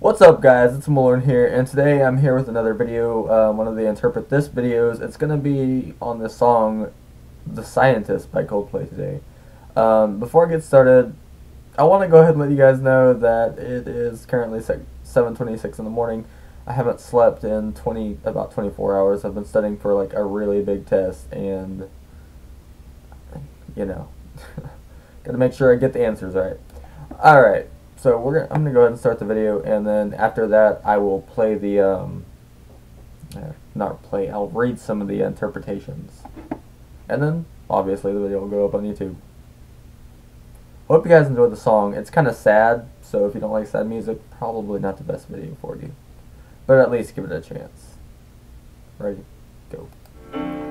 What's up, guys? It's Mullen here, and today I'm here with another video, one of the Interpret This videos. It's going to be on the song The Scientist by Coldplay today. Before I get started, I want to go ahead and let you guys know that it is currently 7:26 in the morning. I haven't slept in about 24 hours. I've been studying for like a really big test, and you know, got to make sure I get the answers right. Alright. So I'm gonna go ahead and start the video, and then after that I will play the I'll read some of the interpretations, and then obviously the video will go up on YouTube. Hope you guys enjoyed the song. It's kind of sad, so if you don't like sad music, probably not the best video for you, but at least give it a chance. Ready? Go. For you.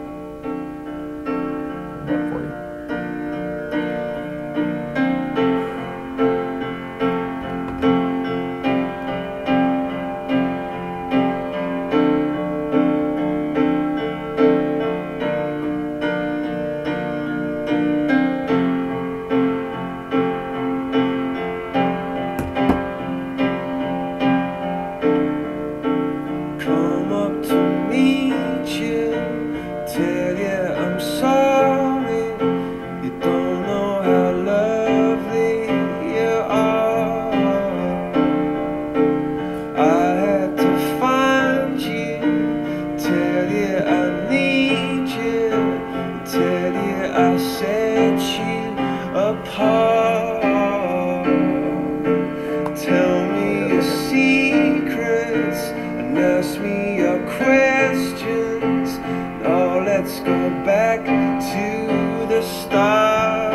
Tell me your secrets and ask me your questions. Now let's go back to the start.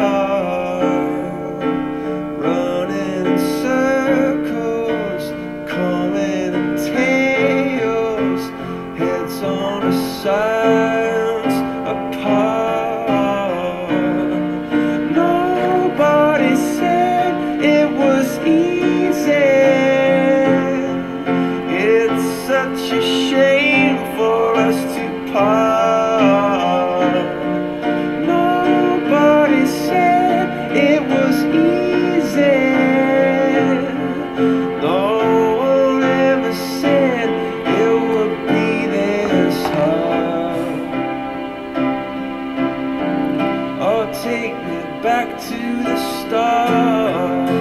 Running in circles, coming in tails, heads on the sides apart. Nobody said it was easy. It's such a shame for us to part. Nobody said it was easy. No one ever said it would be this hard. Oh, take me back to the start.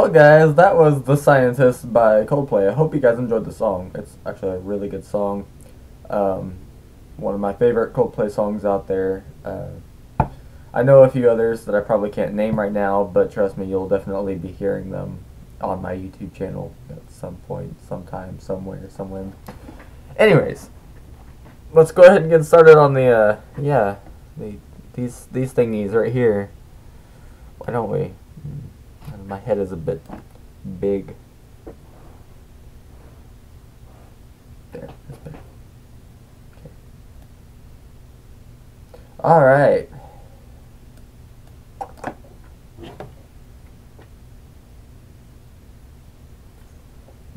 Well, guys, that was The Scientist by Coldplay. I hope you guys enjoyed the song. It's actually a really good song. One of my favorite Coldplay songs out there. I know a few others that I probably can't name right now, but trust me, you'll definitely be hearing them on my YouTube channel at some point, sometime, somewhere, somewhere. Anyways, let's go ahead and get started on these thingies right here. Why don't we? My head is a bit big. There, that's better. Okay. All right.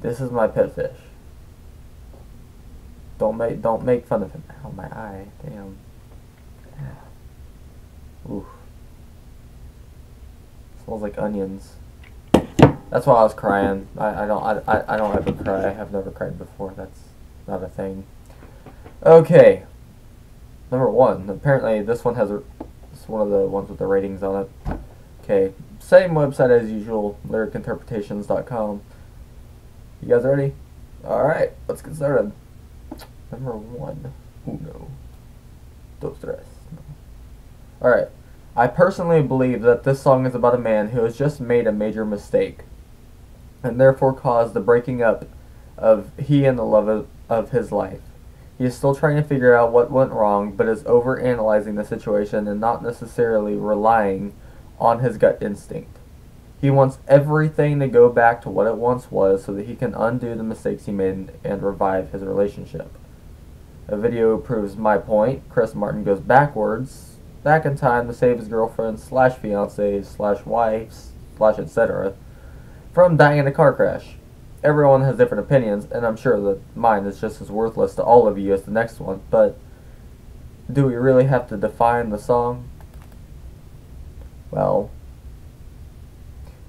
This is my pet fish. Don't make fun of him. Ow, my eye. Damn. Oof. Smells like onions. That's why I was crying. I don't ever cry. I've never cried before. That's not a thing. Okay. Number 1. Apparently this one has it's one of the ones with the ratings on it. Okay. Same website as usual, lyricinterpretations.com. You guys ready? Alright, let's get started. Number 1. Uno. Dos, tres. Alright. I personally believe that this song is about a man who has just made a major mistake, and therefore caused the breaking up of he and the love of his life. He is still trying to figure out what went wrong, but is over-analyzing the situation and not necessarily relying on his gut instinct. He wants everything to go back to what it once was so that he can undo the mistakes he made and revive his relationship. A video proves my point. Chris Martin goes back in time to save his girlfriend slash fiance slash wife slash etc. from dying in a car crash. Everyone has different opinions, and I'm sure that mine is just as worthless to all of you as the next one, but do we really have to define the song? Well,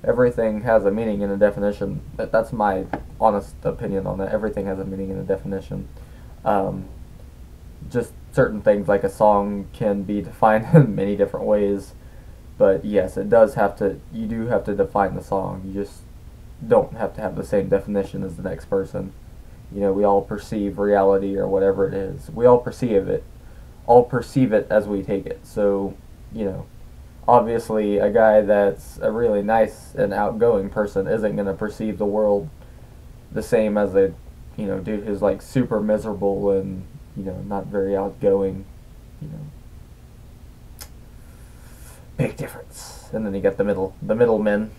everything has a meaning and a definition. That's my honest opinion on that. Everything has a meaning and a definition. Just certain things like a song can be defined in many different ways, but yes, you do have to define the song. You just don't have to have the same definition as the next person. You know, we all perceive reality or whatever it is. We all perceive it as we take it. So, you know, obviously a guy that's a really nice and outgoing person isn't going to perceive the world the same as a, you know, dude who's like super miserable and, you know, not very outgoing. You know, big difference. And then you got the middlemen.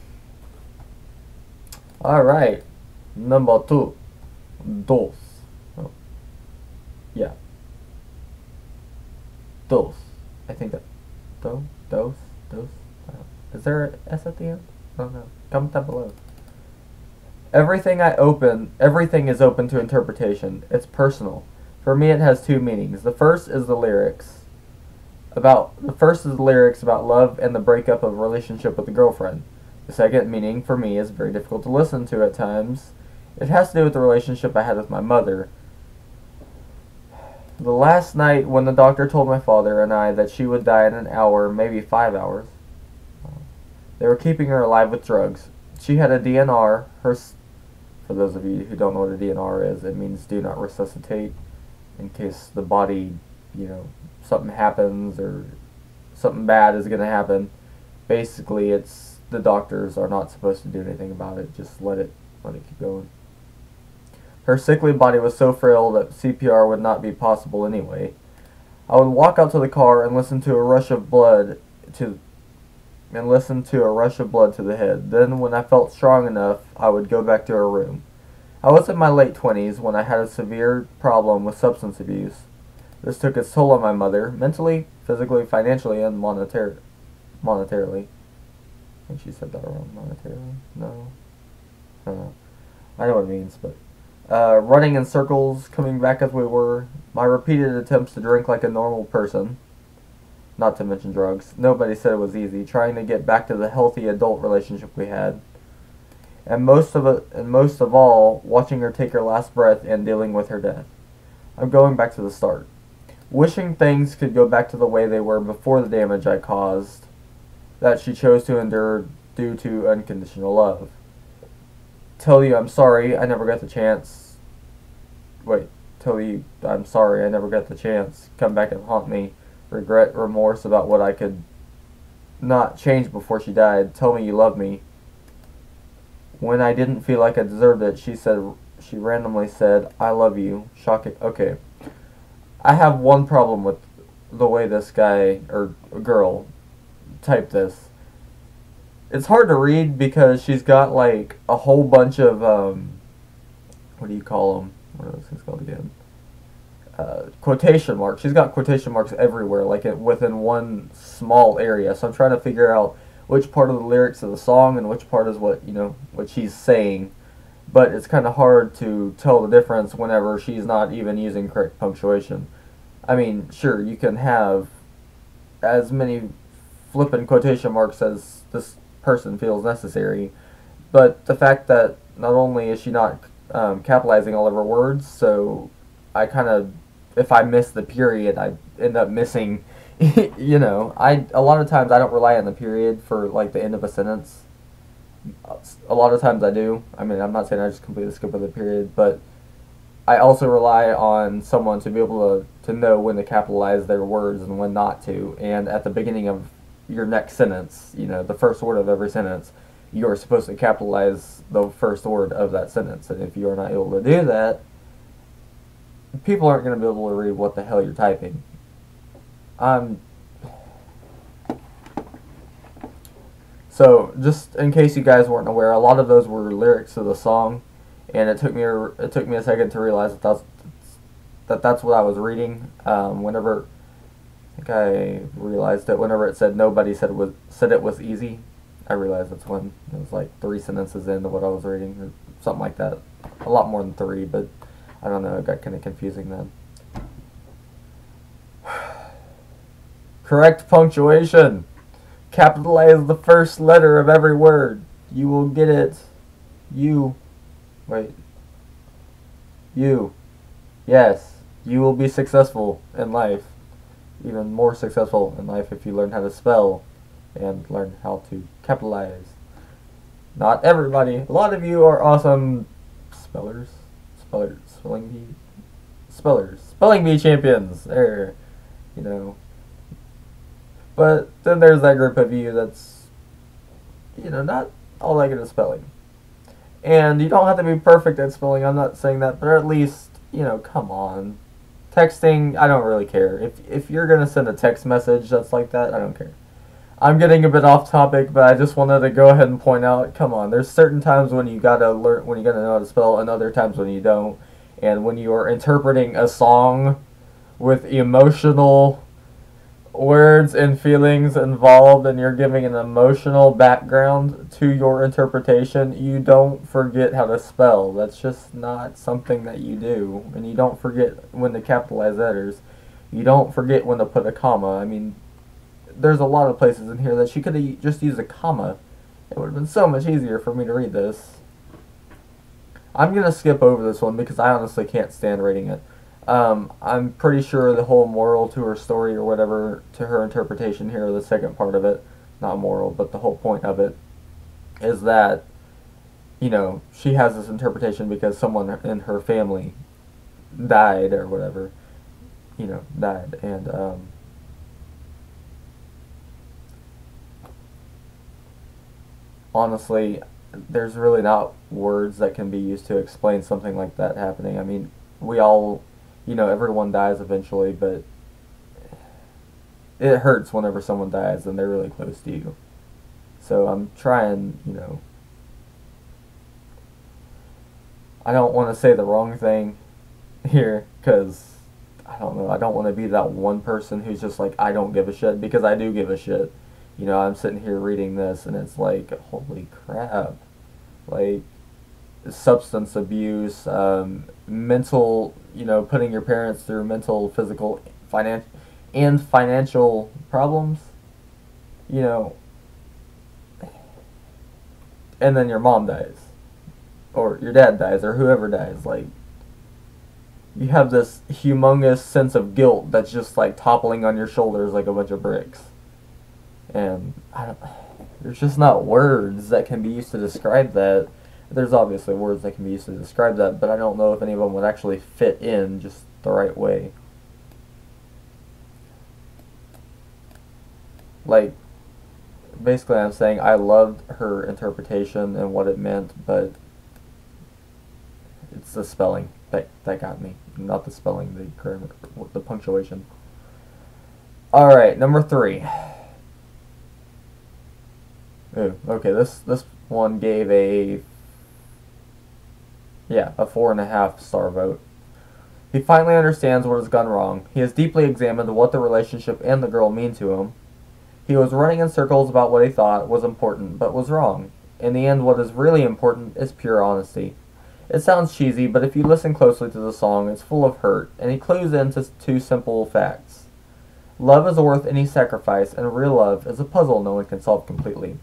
All right, number 2, dos. Oh, yeah, dos. I think that dos. Is there an S at the end? I don't know. Comment down below. Everything is open to interpretation. It's personal. For me, it has 2 meanings. The first is the lyrics about love and the breakup of a relationship with a girlfriend. The second meaning for me is very difficult to listen to at times. It has to do with the relationship I had with my mother. The last night when the doctor told my father and I that she would die in an hour, maybe 5 hours, they were keeping her alive with drugs. She had a DNR. For those of you who don't know what a DNR is, it means do not resuscitate, in case the body, you know, something happens or something bad is going to happen. Basically, it's the doctors are not supposed to do anything about it. Just let it keep going. Her sickly body was so frail that CPR would not be possible anyway. I would walk out to the car and listen to a rush of blood to the head. Then, when I felt strong enough, I would go back to her room. I was in my late 20s when I had a severe problem with substance abuse. This took its toll on my mother, mentally, physically, financially, and monetarily. I think she said that wrong. Monetarily? No. I don't know. I know what it means, but running in circles, coming back as we were, my repeated attempts to drink like a normal person, not to mention drugs. Nobody said it was easy, trying to get back to the healthy adult relationship we had. And most of all, watching her take her last breath and dealing with her death. I'm going back to the start. Wishing things could go back to the way they were before the damage I caused, that she chose to endure due to unconditional love. tell you I'm sorry, I never got the chance. Wait, tell you I'm sorry, I never got the chance. Come back and haunt me. Regret, remorse about what I could not change before she died. Tell me you love me. When I didn't feel like I deserved it, she randomly said, I love you. Shocking. Okay. I have one problem with the way this guy or girl typed this. It's hard to read because she's got like a whole bunch of what do you call them? What are those things called again? Quotation marks. She's got quotation marks everywhere, like within one small area. So I'm trying to figure out which part of the lyrics of the song and which part is what what she's saying. But it's kind of hard to tell the difference whenever she's not even using correct punctuation. I mean, sure, you can have as many flippin' quotation marks as this person feels necessary, but the fact that not only is she not capitalizing all of her words, so I kind of, if I miss the period, I end up missing, a lot of times I don't rely on the period for like the end of a sentence. A lot of times I do. I mean, I'm not saying I just completely skip over the period, but I also rely on someone to be able to know when to capitalize their words and when not to. And at the beginning of your next sentence, the first word of every sentence, you're supposed to capitalize the first word of that sentence. And if you are not able to do that, people aren't going to be able to read what the hell you're typing. So, just in case you guys weren't aware, a lot of those were lyrics to the song, and it took me a second to realize that's what I was reading. Whenever I think I realized it, whenever it said nobody said it was easy, I realized that's when it was like 3 sentences into what I was reading, or something like that. A lot more than 3, but I don't know. It got kind of confusing then. Correct punctuation. Capitalize the first letter of every word. You will get it. You. Yes. You will be successful in life. Even more successful in life if you learn how to spell and learn how to capitalize. Not everybody. A lot of you are awesome spellers. Spelling bee champions. There. But then there's that group of you that's, not all that good at spelling. And you don't have to be perfect at spelling, I'm not saying that, but at least, come on. Texting, I don't really care. If you're going to send a text message that's like that, I don't care. I'm getting a bit off topic, but I just wanted to go ahead and point out, come on, there's certain times when you gotta know how to spell, and other times when you don't. And when you are interpreting a song with emotional words and feelings involved, and you're giving an emotional background to your interpretation, you don't forget how to spell. That's just not something that you do. And you don't forget when to capitalize letters. You don't forget when to put a comma. I mean, there's a lot of places in here that she could have just used a comma. It would have been so much easier for me to read this. I'm going to skip over this one because I honestly can't stand reading it. I'm pretty sure the whole moral to her story or whatever, to her interpretation here, the second part of it, not moral, but the whole point of it, is that, she has this interpretation because someone in her family died or whatever, died. And, honestly, there's really not words that can be used to explain something like that happening. I mean, we all, everyone dies eventually, but it hurts whenever someone dies and they're really close to you. So I'm trying, I don't want to say the wrong thing here, because, I don't know, I don't want to be that one person who's just like, I don't give a shit, because I do give a shit. I'm sitting here reading this, and it's like, holy crap. Like, substance abuse, mental, putting your parents through mental, physical, financial problems, and then your mom dies, or your dad dies, or whoever dies. Like, you have this humongous sense of guilt that's just like toppling on your shoulders like a bunch of bricks. And there's just not words that can be used to describe that. There's obviously words that can be used to describe that, but I don't know if any of them would actually fit in just the right way. Like, basically I'm saying I loved her interpretation and what it meant, but it's the spelling that got me. Not the spelling, the grammar, the punctuation. Alright, number 3. Ooh, okay, this one gave a 4.5 star vote. He finally understands what has gone wrong. He has deeply examined what the relationship and the girl mean to him. He was running in circles about what he thought was important, but was wrong. In the end, what is really important is pure honesty. It sounds cheesy, but if you listen closely to the song, it's full of hurt, and he clues into 2 simple facts. Love is worth any sacrifice, and real love is a puzzle no one can solve completely.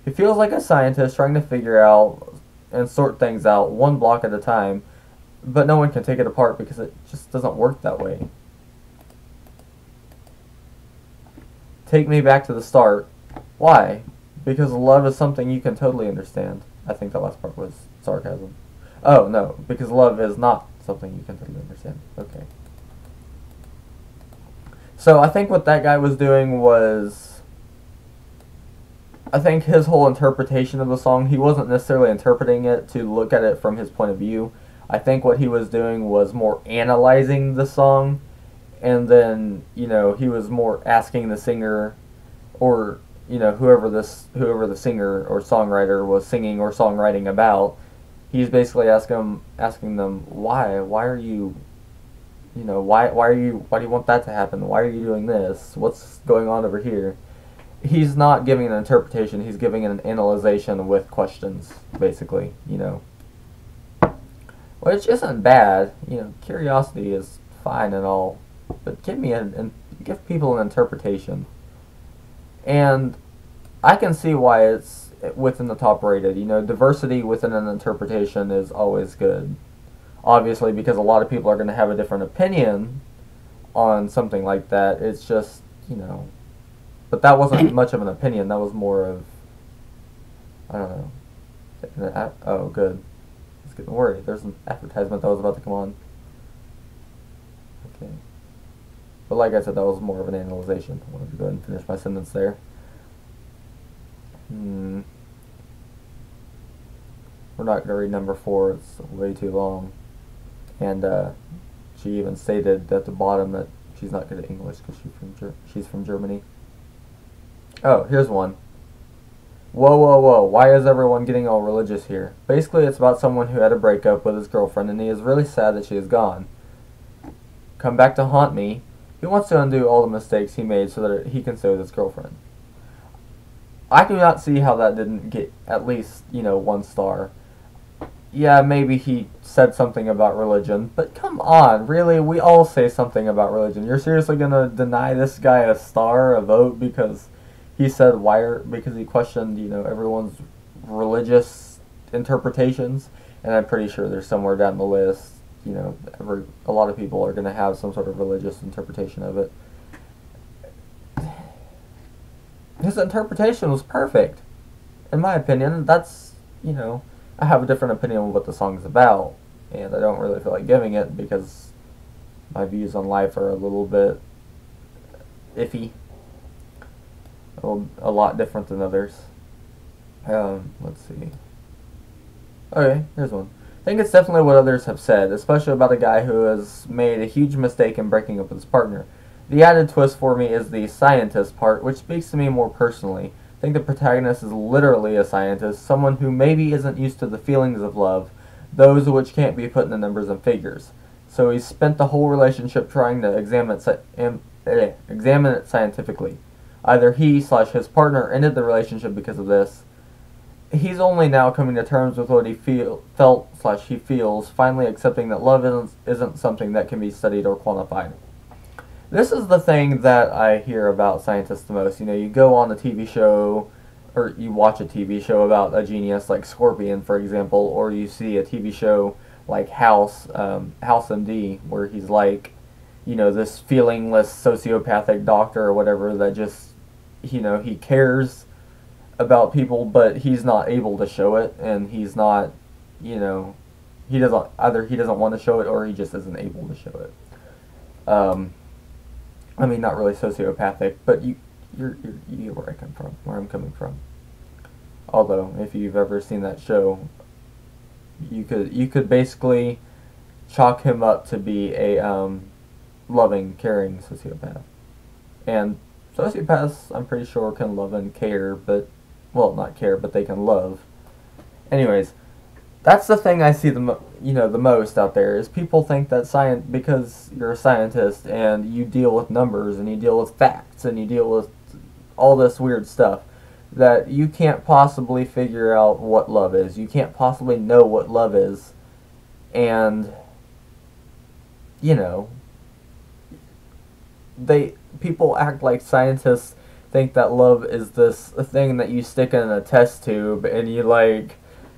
He feels like a scientist trying to figure out and sort things out one block at a time, but no one can take it apart because it just doesn't work that way. Take me back to the start. Why? Because love is something you can totally understand. I think that last part was sarcasm. Oh, no, because love is not something you can totally understand. Okay. So I think what that guy was doing was, I think his whole interpretation of the song, he wasn't necessarily interpreting it to look at it from his point of view. I think what he was doing was more analyzing the song, and then, you know, he was more asking the singer, or, you know, whoever the singer or songwriter was singing or songwriting about. He's basically asking them, why are you, you know, why do you want that to happen? Why are you doing this? What's going on over here? He's not giving an interpretation, he's giving an analyzation with questions, basically, you know. Which isn't bad, you know, curiosity is fine and all, but give people an interpretation. And I can see why it's within the top rated. You know, diversity within an interpretation is always good. Obviously, because a lot of people are going to have a different opinion on something like that. It's just, you know, but that wasn't much of an opinion. That was more of, I don't know. Oh, good. I was getting worried. There's an advertisement that was about to come on. Okay. But like I said, that was more of an analyzation. I wanted to go ahead and finish my sentence there. We're not going to read number 4. It's way too long. And she even stated at the bottom that she's not good at English because she's from Germany. Oh, here's one. Whoa, whoa, whoa, why is everyone getting all religious here? Basically, it's about someone who had a breakup with his girlfriend and he is really sad that she is gone. Come back to haunt me. He wants to undo all the mistakes he made so that he can stay with his girlfriend. I do not see how that didn't get at least, you know, 1 star. Yeah, maybe he said something about religion, but come on, really? We all say something about religion. You're seriously going to deny this guy a star, a vote, because he said because he questioned, you know, everyone's religious interpretations? And I'm pretty sure there's somewhere down the list, you know, a lot of people are going to have some sort of religious interpretation of it. His interpretation was perfect. In my opinion, that's, you know, I have a different opinion of what the song is about, and I don't really feel like giving it because my views on life are a little bit iffy. A lot different than others. Let's see. Okay, here's one. I think it's definitely what others have said, especially about a guy who has made a huge mistake in breaking up with his partner. The added twist for me is the scientist part, which speaks to me more personally. I think the protagonist is literally a scientist, someone who maybe isn't used to the feelings of love, those which can't be put into numbers and figures. So he's spent the whole relationship trying to examine it scientifically. Either he/his partner ended the relationship because of this. He's only now coming to terms with what he felt/he feels, finally accepting that love isn't something that can be studied or quantified. This is the thing that I hear about scientists the most. You know, you go on a TV show, or you watch a TV show about a genius like Scorpion, for example, or you see a TV show like House MD, where he's like, you know, this feelingless sociopathic doctor or whatever that just, you know, he cares about people, but he's not able to show it, and he's not, you know, he doesn't want to show it, or he just isn't able to show it. I mean, not really sociopathic, but you get where I come from, where I'm coming from. Although, if you've ever seen that show, you could basically chalk him up to be a loving, caring sociopath. And sociopaths, I'm pretty sure, can love and care, but, well, not care, but they can love. Anyways, that's the thing I see the most out there, is people think that because you're a scientist and you deal with numbers and you deal with facts and you deal with all this weird stuff, that you can't possibly figure out what love is. You can't possibly know what love is. And, you know, people act like scientists think that love is this thing that you stick in a test tube and you, like,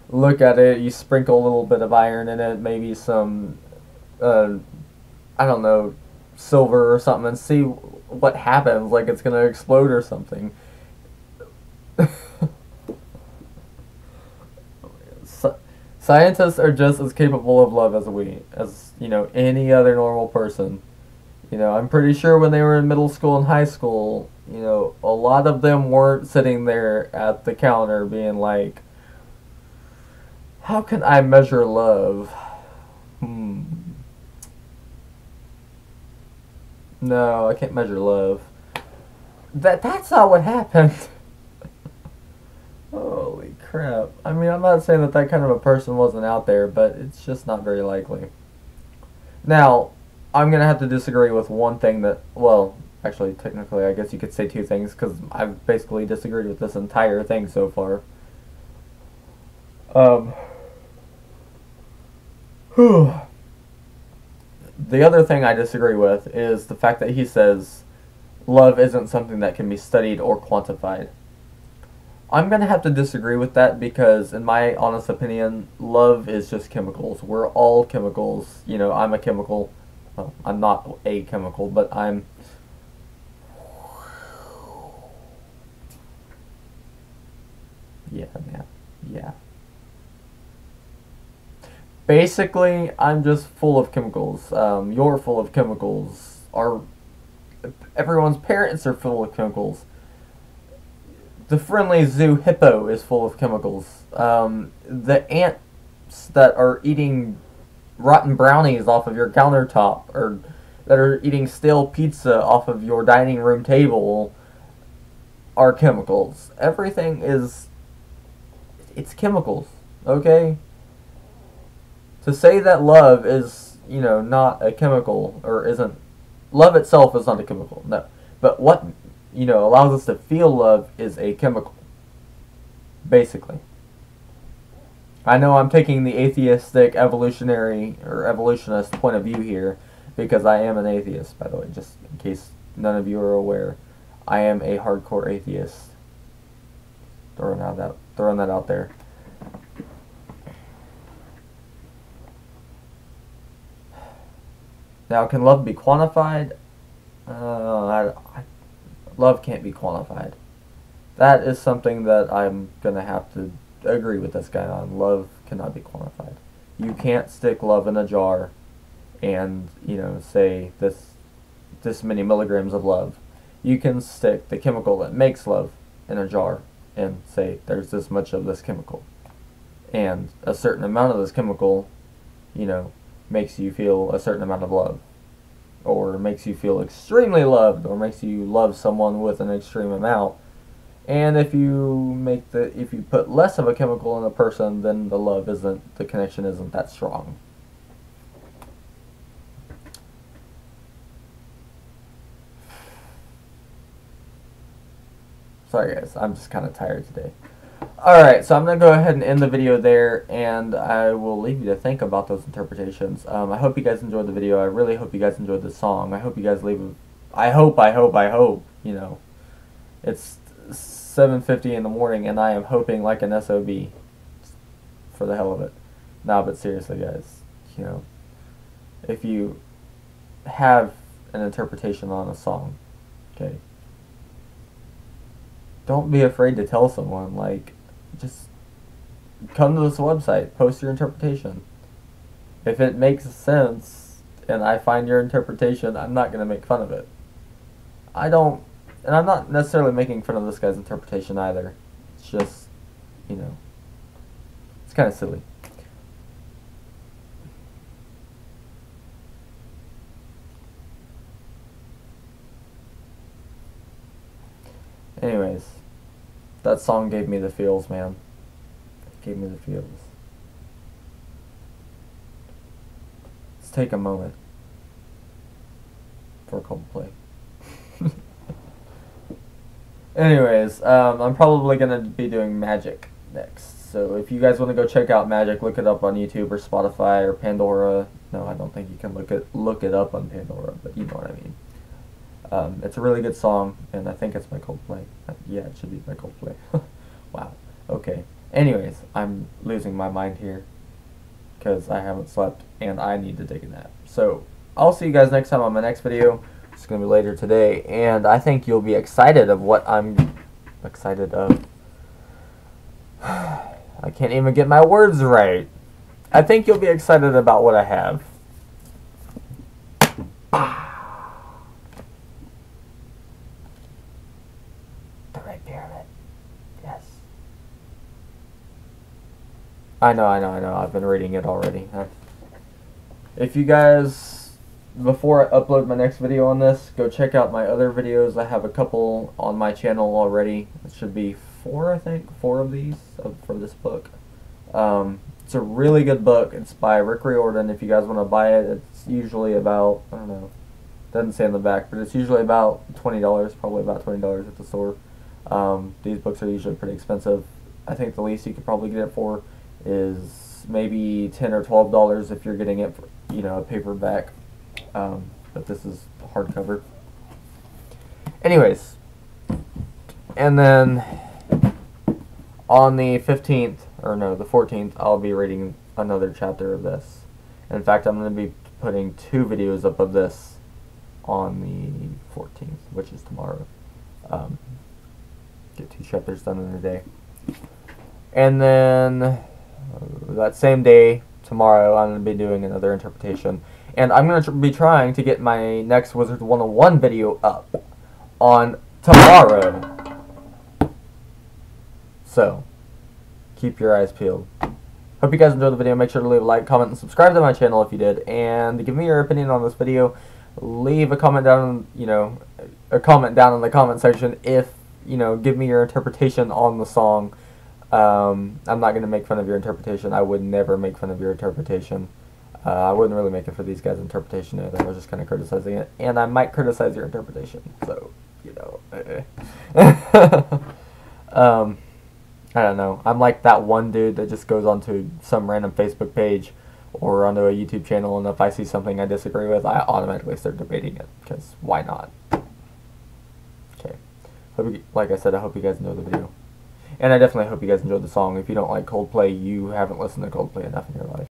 look at it, you sprinkle a little bit of iron in it, maybe some, I don't know, silver or something, and see what happens, like it's gonna explode or something. Scientists are just as capable of love as any other normal person. I'm pretty sure when they were in middle school and high school, a lot of them weren't sitting there at the counter being like, how can I measure love? No, I can't measure love. That's not what happened. Holy crap. I mean, I'm not saying that kind of a person wasn't out there, but it's just not very likely. Now, I'm going to have to disagree with one thing that, well, actually, technically, I guess you could say two things, because I've basically disagreed with this entire thing so far. The other thing I disagree with is the fact that he says love isn't something that can be studied or quantified. I'm going to have to disagree with that because, in my honest opinion, love is just chemicals. We're all chemicals. I'm a chemical. Well, I'm not a chemical, but I'm... Yeah, man. Yeah. Basically, I'm just full of chemicals. You're full of chemicals. Everyone's parents are full of chemicals. The friendly zoo hippo is full of chemicals. The ants that are eating rotten brownies off of your countertop, or that are eating stale pizza off of your dining room table, are chemicals. Everything it's chemicals, okay? To say that love is, not a chemical, or isn't, love itself is not a chemical, no. But what, allows us to feel love is a chemical, basically. I know I'm taking the atheistic evolutionary, or evolutionist point of view here, because I am an atheist, by the way, just in case none of you are aware. I am a hardcore atheist. Throwing that out there. Now, can love be quantified? Love can't be quantified. That is something that I'm going to have to agree with this guy on. Love cannot be quantified. You can't stick love in a jar and, say this many milligrams of love. You can stick the chemical that makes love in a jar and say there's this much of this chemical. And a certain amount of this chemical, makes you feel a certain amount of love, or makes you feel extremely loved, or makes you love someone with an extreme amount. And if you put less of a chemical in a person, then the connection isn't that strong. Sorry guys, I'm just kind of tired today. Alright, so I'm going to go ahead and end the video there, and I will leave you to think about those interpretations. I hope you guys enjoyed the video. I really hope you guys enjoyed the song. I hope you guys I hope, it's 7:50 in the morning, and I am hoping like an SOB. For the hell of it. Nah, but seriously, guys, if you have an interpretation on a song, okay, don't be afraid to tell someone. Like, just come to this website, post your interpretation. If it makes sense and I find your interpretation, I'm not going to make fun of it. And I'm not necessarily making fun of this guy's interpretation either. It's just, you know, it's kind of silly. Anyways, that song gave me the feels, man. It gave me the feels. Let's take a moment for Coldplay. Anyways, I'm probably going to be doing Magic next. So if you guys want to go check out Magic, look it up on YouTube or Spotify or Pandora. No, I don't think you can look it up on Pandora, but you know what I mean. It's a really good song, and I think it's by Coldplay. Yeah, it should be by Coldplay. Wow. Okay. Anyways, I'm losing my mind here because I haven't slept, and I need to take a nap. So I'll see you guys next time on my next video. It's going to be later today, and I think you'll be excited of what I'm excited of. I can't even get my words right. I think you'll be excited about what I have. The Red Pyramid. Yes. I know. I've been reading it already. If you guys... Before I upload my next video on this, go check out my other videos. I have a couple on my channel already. It should be 4, I think. 4 of these for this book. It's a really good book. It's by Rick Riordan. If you guys want to buy it, it's usually about, I don't know, doesn't say on the back, but it's usually about $20, probably about $20 at the store. These books are usually pretty expensive. I think the least you could probably get it for is maybe $10 or $12 if you're getting it for, you know, a paperback. But this is hardcover. Anyways, and then on the 15th, or no, the 14th, I'll be reading another chapter of this. In fact, I'm going to be putting 2 videos up of this on the 14th, which is tomorrow. Get 2 chapters done in a day. And then that same day, tomorrow, I'm going to be doing another interpretation. And I'm going to be trying to get my next Wizard 101 video up on tomorrow. So, keep your eyes peeled. Hope you guys enjoyed the video. Make sure to leave a like, comment, and subscribe to my channel if you did. And give me your opinion on this video. Leave a comment down, in the comment section if, give me your interpretation on the song. I'm not going to make fun of your interpretation. I would never make fun of your interpretation. I wasn't really making for these guys' interpretation either. I was just kind of criticizing it. And I might criticize your interpretation. So, I don't know. I'm like that one dude that just goes onto some random Facebook page or onto a YouTube channel, and if I see something I disagree with, I automatically start debating it. Because why not? Okay. Like I said, I hope you guys enjoyed the video. And I definitely hope you guys enjoyed the song. If you don't like Coldplay, you haven't listened to Coldplay enough in your life.